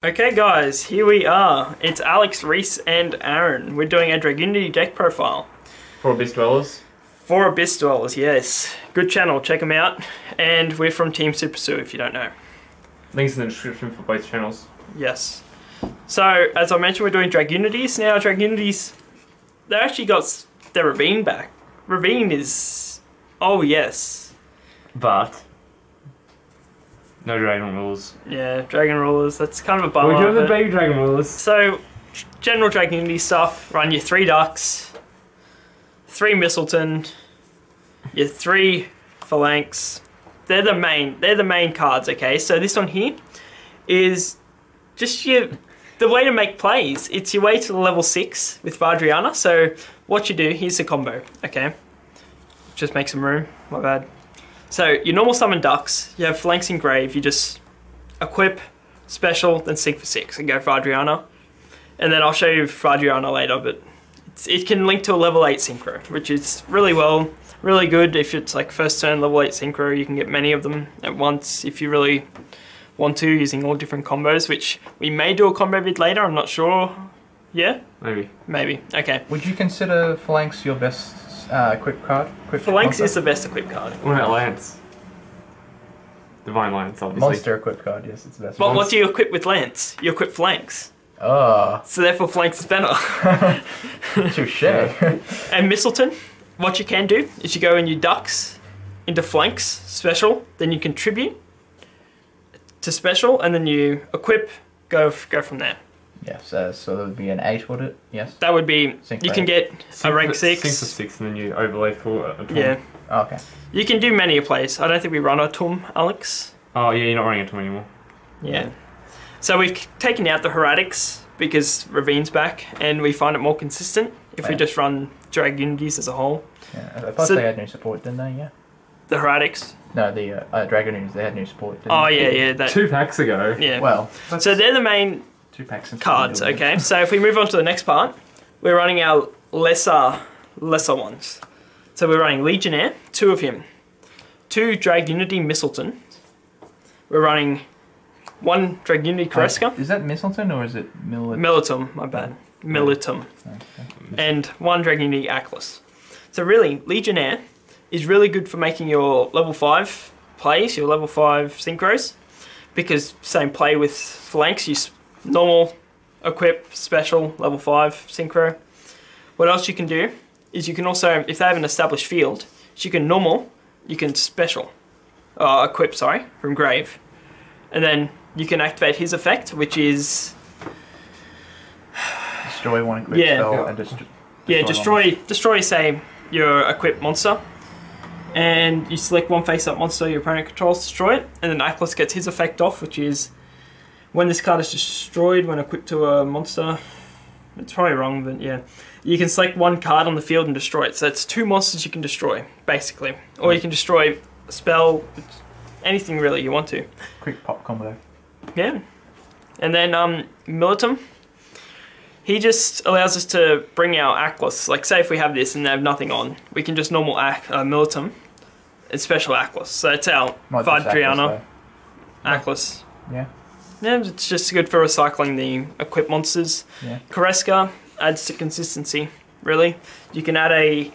Okay guys, here we are. It's Alex, Reese and Aaron. We're doing a Dragunity deck profile. For Abyss Dwellers? For Abyss Dwellers, yes. Good channel, check them out. And we're from Team Super Sue if you don't know. Links in the description for both channels. Yes. So, as I mentioned, we're doing Dragunities. Now, Dragunities, they actually got their Ravine back. Ravine is... oh yes. But... no dragon rules. Yeah, dragon rulers, that's kind of a bummer. We're doing the baby dragon rules. So, general Dragunity stuff, run your 3 ducks, 3 Mistleton, your 3 phalanx. They're the main cards, okay? So this one here is just the way to make plays. It's your way to the level 6 with Vardriana. So what you do, here's the combo, okay? Just make some room, my bad. So your normal summon ducks, you have phalanx in grave, you just equip, special, then sync for 6 and go Vardriana. And then I'll show you Vardriana later, but it can link to a level 8 synchro, which is really good if it's like first turn level 8 synchro. You can get many of them at once if you really want to, using all different combos, which we may do a combo vid later, I'm not sure. Yeah? Maybe, okay. Would you consider Phalanx your best equip card? Phalanx is the best equip card. What about Lance? Divine Lance, obviously. Monster equip card, yes, it's the best. But what do you equip with Lance? You equip Phalanx. Oh. So therefore Phalanx is better. Touche. And Mistleton, what you can do is you go in your ducks into Phalanx, special, then you contribute to special, and then you equip, go from there. Yes, so that would be an 8, would it? Yes. That would be, Sync you can get a rank 6. Sync for 6 and then you overlay for a Tom. Yeah. Oh, okay. You can do many plays. I don't think we run a Tom, Alex. Oh yeah, you're not running a Tom anymore. Yeah. So we've taken out the Heretics because Ravine's back, and we find it more consistent if we just run Dragunities as a whole. Yeah, plus they had new support, didn't they? Yeah. The Heretics? No, the Dragunities, they had new support, didn't Oh they? yeah, that. 2 packs ago. Yeah. Well. So they're the main 2 packs of cards, okay? So if we move on to the next part, we're running our lesser ones. So we're running Legionnaire, 2 of him. 2 Dragunity Mistleton. We're running 1 Dragunity Koreska. Is that Mistleton or is it Militum, my bad. Militum. Okay. And 1 Dragunity Atlas. So really, Legionnaire is really good for making your level 5 plays, your level 5 synchros, because same play with Phalanx, you normal, equip, special, level 5 synchro. What else you can do is you can also, if they have an established field, you can normal, you can special, equip, sorry, from grave. And then you can activate his effect, which is... destroy 1 equip spell and destroy, say, your equipped monster. And you select 1 face-up monster your opponent controls, destroy it. And then Atlas gets his effect off, which is... when this card is destroyed when equipped to a monster, it's probably wrong, but yeah. You can select 1 card on the field and destroy it. So that's 2 monsters you can destroy, basically. Or you can destroy a spell, anything really you want to. Quick pop combo. Yeah. And then Militum, he just allows us to bring our Atlas. Like say if we have this and they have nothing on, we can just normal Militum and special Atlas. So it's our Vardriana Atlas. Yeah. Yeah, it's just good for recycling the equipped monsters. Yeah. Koreska adds to consistency, really. You can add a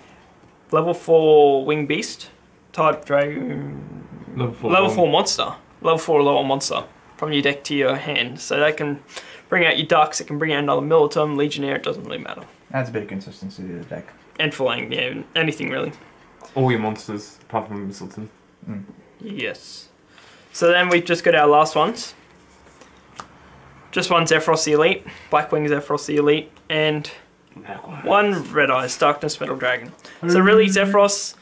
level 4 winged beast type dragon. Level 4 monster. Level 4 or lower monster from your deck to your hand. So that can bring out your ducks, it can bring out another Militum, Legionnaire, it doesn't really matter. Adds a bit of consistency to the deck. And Phalanx, yeah, anything really. All your monsters, apart from Mistleton. Mm. Yes. So then we've just got our last ones. Just 1 Zephyros the Elite, Blackwing Zephyros the Elite, and 1 Red Eyes Darkness Metal Dragon. So really Zephyros,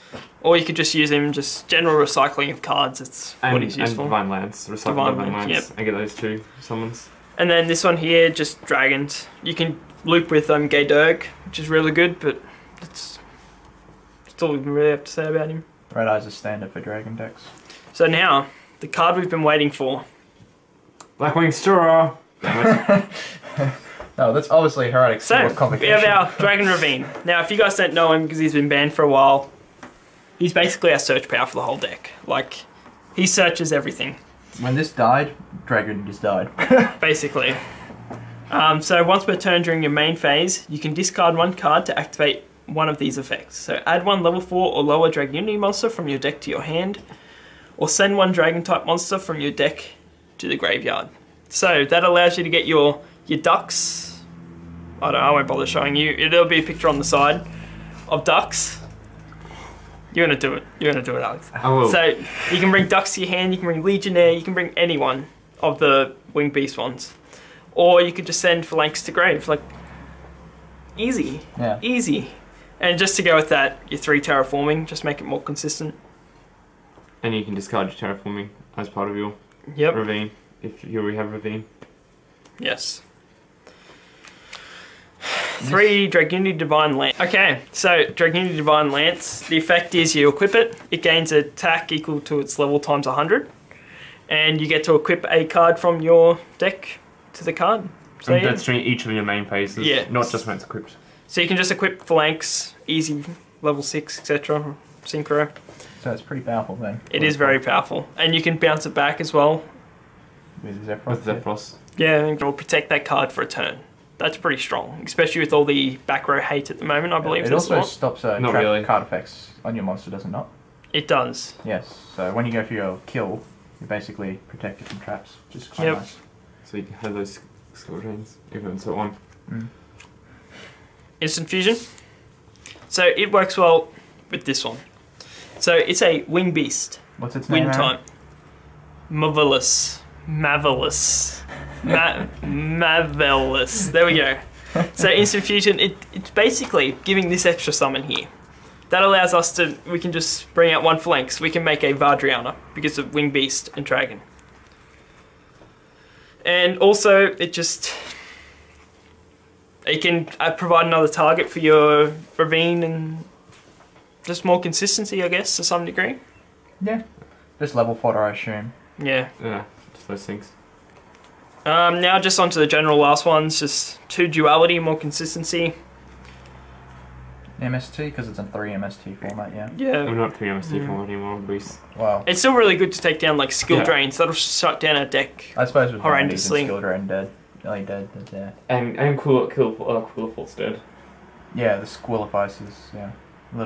or you could just use him, just general recycling of cards, it's what he's used for. And Divine Lance, recycle Divine Lance, yep. and get those 2 summons. And then this one here, just dragons. You can loop with Gay Durg, which is really good, but that's all we really have to say about him. Red Eyes is standard for dragon decks. So now, the card we've been waiting for. Blackwing Stirrer! No, that's obviously Heretic. So, we have our Dragon Ravine. Now, if you guys don't know him because he's been banned for a while, he's basically our search power for the whole deck. Like, he searches everything. When this died, Dragunity just died. basically. So once per turn during your main phase, you can discard one card to activate one of these effects. So add one level 4 or lower Dragunity monster from your deck to your hand, or send one dragon type monster from your deck to the graveyard. So that allows you to get your ducks. I won't bother showing you. There'll be a picture on the side of ducks. You're gonna do it. You're gonna do it, Alex. I will. So you can bring ducks to your hand. You can bring Legionnaire. You can bring any one of the winged beast ones, or you could just send Phalanx to grave. Like easy, easy. And just to go with that, your 3 terraforming. Just make it more consistent. And you can discard your terraforming as part of your Yep. ravine if you already have ravine. Yes. 3 Dragunity Divine Lance. Okay, so Dragunity Divine Lance, the effect is you equip it. It gains attack equal to its level times 100. And you get to equip a card from your deck to the card. So And that's during each of your main phases, not just when it's equipped. So you can just equip Phalanx, easy, level 6, etc. Synchro. So it's pretty powerful then. It is very powerful. And you can bounce it back as well. With Zephyros. With Zephyros. Yeah, and it'll protect that card for a turn. That's pretty strong, especially with all the back row hate at the moment, I believe. It also stops trap really. card effects on your monster, does it not? It does. Yes, so when you go for your kill, you're basically protected from traps, which is quite nice. So you can have those skill chains, even so one. Instant Fusion. So it works well with this one. So it's a wing beast. What's its name? Wind type. Marvelous. Marvelous. Marvelous. There we go. So Instant Fusion, it's basically giving this extra summon here. That allows us to, we can just bring out one Phalanx. We can make a Vardriana because of Wing Beast and Dragon. And also, it can provide another target for your Ravine and just more consistency, I guess, to some degree. Yeah. Just level fodder, I assume. Yeah. Yeah, just those things. Now just onto the general last ones, just 2 duality, more consistency. MST, because it's in 3 MST format, yeah. Yeah. We're not 3 MST format anymore, Beast. Wow. It's still really good to take down like skill drains. That'll shut down a deck. I suppose with horrendously. skill drain dead. Nearly dead, yeah. And Quillerfault's dead. Yeah, the Squillifices, yeah.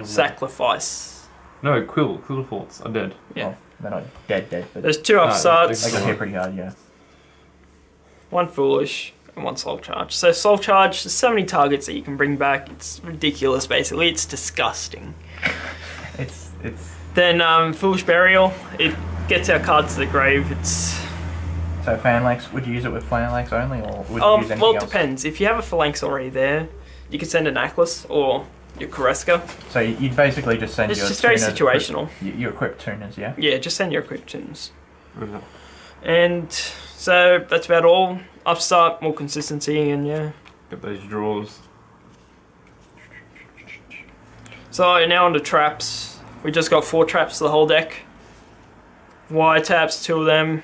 Sacrifice. No, Quillerfaults are dead. Yeah. Well, they're not dead, but There's 2 upstarts. they got hit pretty hard, yeah. 1 foolish and 1 soul charge. So soul charge, there's so many targets that you can bring back. It's ridiculous, basically. It's disgusting. It's Then foolish burial. It gets our cards to the grave. It's so Phalanx. Would you use it with Phalanx only, or would you use anything well, it else? depends. If you have a Phalanx already there, you can send an Atlas or your Koreska. So you'd basically just send It's your just very tuners, situational. You equip tuners, yeah? Yeah, just send your equipped tunes. Okay. And so that's about all. Upstart, more consistency, and yeah. Get those draws. So now on to traps. We just got 4 traps to the whole deck. Wire taps, 2 of them.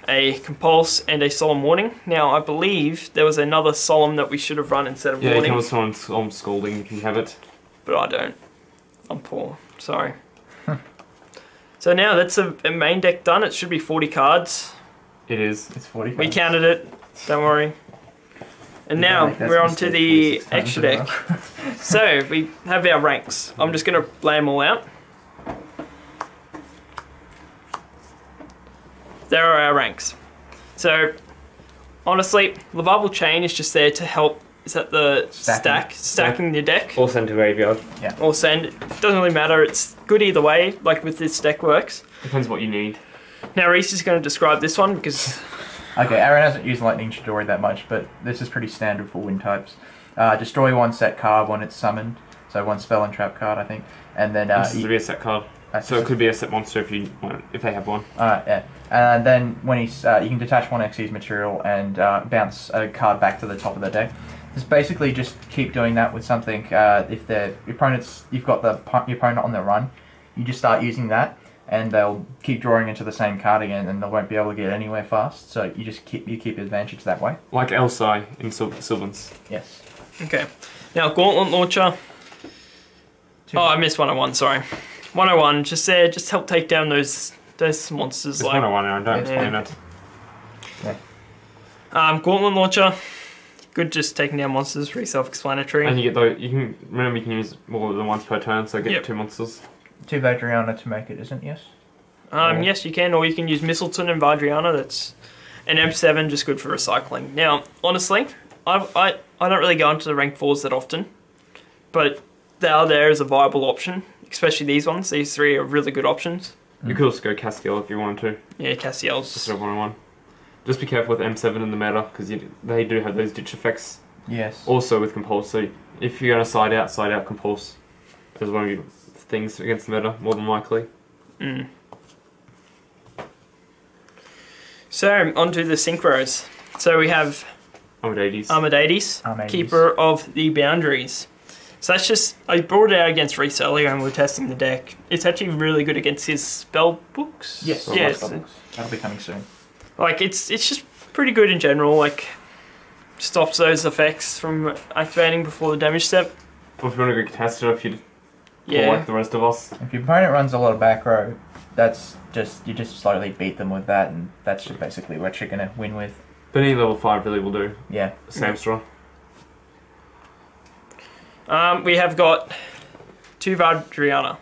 A Compulse and a Solemn Warning. Now I believe there was another Solemn that we should have run instead of Yeah, Warning. you can also on Scalding if you have it. But I don't. I'm poor. Sorry. So now that's a main deck done. It should be 40 cards. It is. It's 40. We counted it. Don't worry. And now we're on to the extra deck. So we have our ranks. I'm just going to lay them all out. There are our ranks. So honestly, Levival Chain is just there to help. Is that the stacking your deck? Or send to graveyard. Yeah. Or send. It doesn't really matter. It's good either way. Like with this deck works. Depends what you need. Now Reese is going to describe this one because. Okay, Aaron hasn't used Lightning Chidori that much, but this is pretty standard for wind types. Destroy 1 set card when it's summoned, so 1 spell and trap card, I think, and then This is a set card, so it could be a set monster if you want, if they have one. Yeah. And then when he's, you can detach 1 Xyz material and bounce a card back to the top of the deck. Just basically just keep doing that with something. If your opponent's, you've got your opponent on the run, you just start using that. And they'll keep drawing into the same card again, and they won't be able to get anywhere fast. So you just keep advantage that way. Like Elsai in Sylvans. Yes. Okay. Now Gauntlet Launcher. Oh, I missed 101. Sorry. 101. Just there. Just help take down those Those monsters It's like 101 now, don't Yeah. explain it. Gauntlet Launcher. Good, just taking down monsters, pretty self-explanatory. And you get those, you can use more than once per turn, so get Yep. 2 monsters. 2 Vadriana to make it, isn't it? Yes. Yes, you can, or you can use Mistleton and Vardriana. That's an M7, just good for recycling. Now, honestly, I don't really go into the rank 4s that often, but they are there as a viable option, especially these ones. These 3 are really good options. You could also go Castiel if you wanted to, Yeah, Castiel's. instead of 101. Just be careful with M7 in the meta, because they do have those ditch effects. Yes. Also with Compulse, so if you're going to side out Compulse as one of your things against the meta, more than likely. Mm. So, onto the Synchros. So we have Armades. Armades, Armades. Keeper of the Boundaries. So that's just, I brought it out against Reese earlier and we were testing the deck. It's actually really good against his spell books. Yes. Yes. That'll be coming soon. Like, it's just pretty good in general, like, stops those effects from activating before the damage step. Or if you want to go Catastrophe, Yeah. like the rest of us. If your opponent runs a lot of back row, that's just you just slowly beat them with that, and that's just basically what you're gonna win with. But any level 5 really will do. Yeah. Same straw. We have got 2 Vardriana.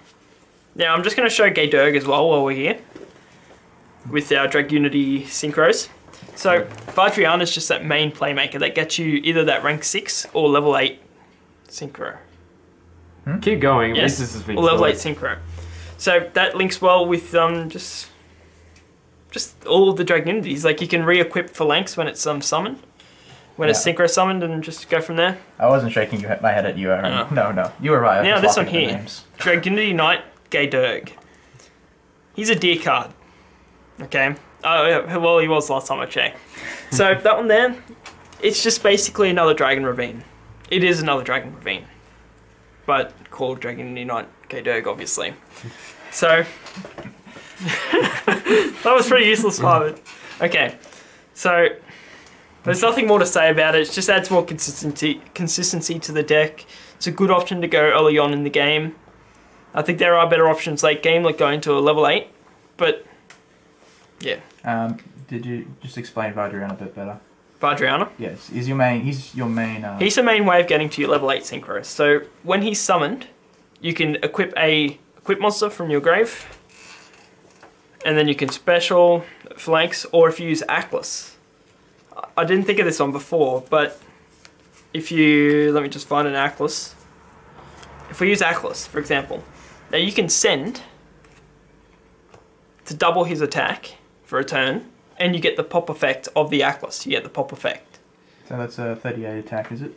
Now, I'm just going to show Gaydurg as well while we're here, with our Dragunity Synchros. So, Vardriana is just that main playmaker that gets you either that rank 6 or level 8 Synchro. Keep going, at Yes, least this has been or level 8 solid. Synchro. So, that links well with just all of the Dragunities. Like, you can re-equip Phalanx when it's summoned, when it's Synchro summoned, and just go from there. I wasn't shaking my head at you, Aaron. No, you were right. I was Now, just this one laughing at the here. names. Dragunity Knight Gaydurg. He's a deer card. Okay. Well, he was last time I checked. So that one there, it's just basically another Dragon Ravine. It is another Dragon Ravine, but called Dragunity Knight Gaydurg, obviously. So that was pretty useless, Harvard. Okay, so there's nothing more to say about it. It just adds more consistency to the deck. It's a good option to go early on in the game. I think there are better options late game, like going to a level 8, but yeah. Did you just explain Vardriana a bit better? Vardriana. Yes. He's your main. He's He's the main way of getting to your level 8 Synchro. So when he's summoned, you can equip a monster from your grave, and then you can special Phalanx, or if you use Atlas. I didn't think of this one before, but if you, let me just find an Atlas. If we use Atlas, for example, now you can send to double his attack for a turn, and you get the pop effect of the Atlas. You get the pop effect. So that's a 38 attack, is it?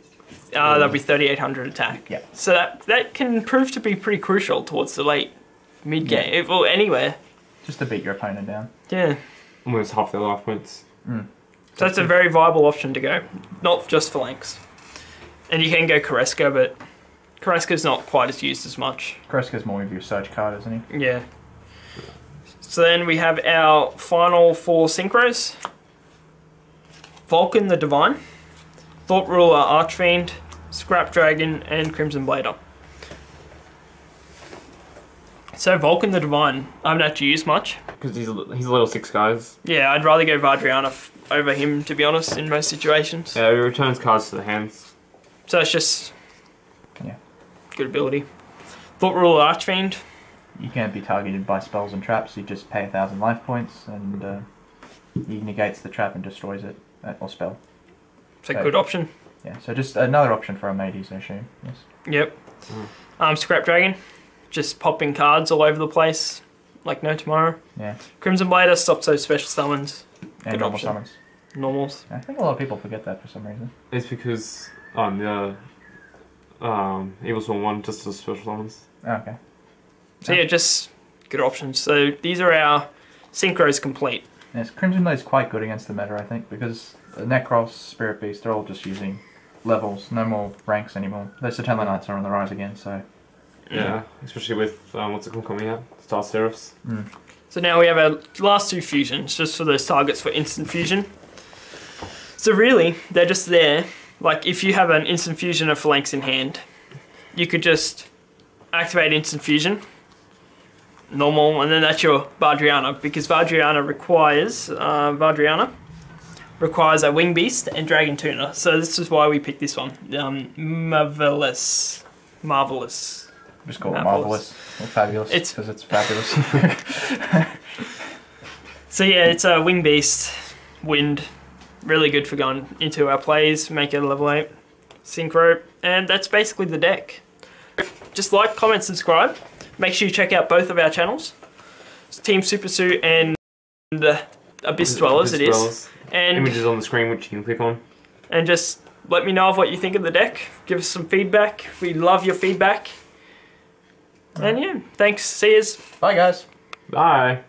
That'll be 3,800 attack. Yeah. So that can prove to be pretty crucial towards the late mid game, or anywhere. Just to beat your opponent down. Yeah. Almost half their life points. So that's a very viable option to go, not just Phalanx. And you can go Koreska, but Koreska's not quite as used as much. Kreska's more of your search card, isn't he? Yeah. So then we have our final 4 Synchros. Vulcan the Divine, Thought Ruler Archfiend, Scrap Dragon, and Crimson Blader. So Vulcan the Divine, I haven't actually used much. Because he's a level 6 guys. Yeah, I'd rather go Vardriana over him, to be honest, in most situations. Yeah, he returns cards to the hands. So it's just good ability. Thought Ruler Archfiend. You can't be targeted by spells and traps. You just pay 1,000 life points, and he negates the trap and destroys it, or spell. It's a good option. Yeah, so just another option for Armades, I assume. Yes. Yep. Scrap Dragon, just popping cards all over the place, like no tomorrow. Yeah. Crimson Blader stops those special summons. And Good normal option. summons. Normals. I think a lot of people forget that for some reason. It's because the Evil Swarm 1 just does special summons. Oh, okay. So yeah, just good options. So these are our Synchros complete. Yes, Crimson Blade's quite good against the meta, I think, because the Necros, Spirit Beast, they're all just using levels, no more ranks anymore. Those Satella Knights are on the rise again, so... Yeah, especially with, what's it called coming out? Star Seraphs. So now we have our last 2 fusions, just for those targets for instant fusion. So really, they're just there. Like, if you have an instant fusion of Phalanx in hand, you could just activate instant fusion, normal, and then that's your Vajrayana, because Vajrayana requires a Wing Beast and Dragon Tuner. So this is why we picked this one. Marvelous. Just call it marvelous or fabulous. Because it's fabulous. So yeah, it's a Wing Beast, Wind, really good for going into our plays, make it a level 8 synchro, and that's basically the deck. Just like, comment, subscribe. Make sure you check out both of our channels, it's Team Super Suit and Abyss Dwellers. It is. And images on the screen which you can click on. And just let me know of what you think of the deck. Give us some feedback. We love your feedback. And yeah, thanks. See yous. Bye, guys. Bye.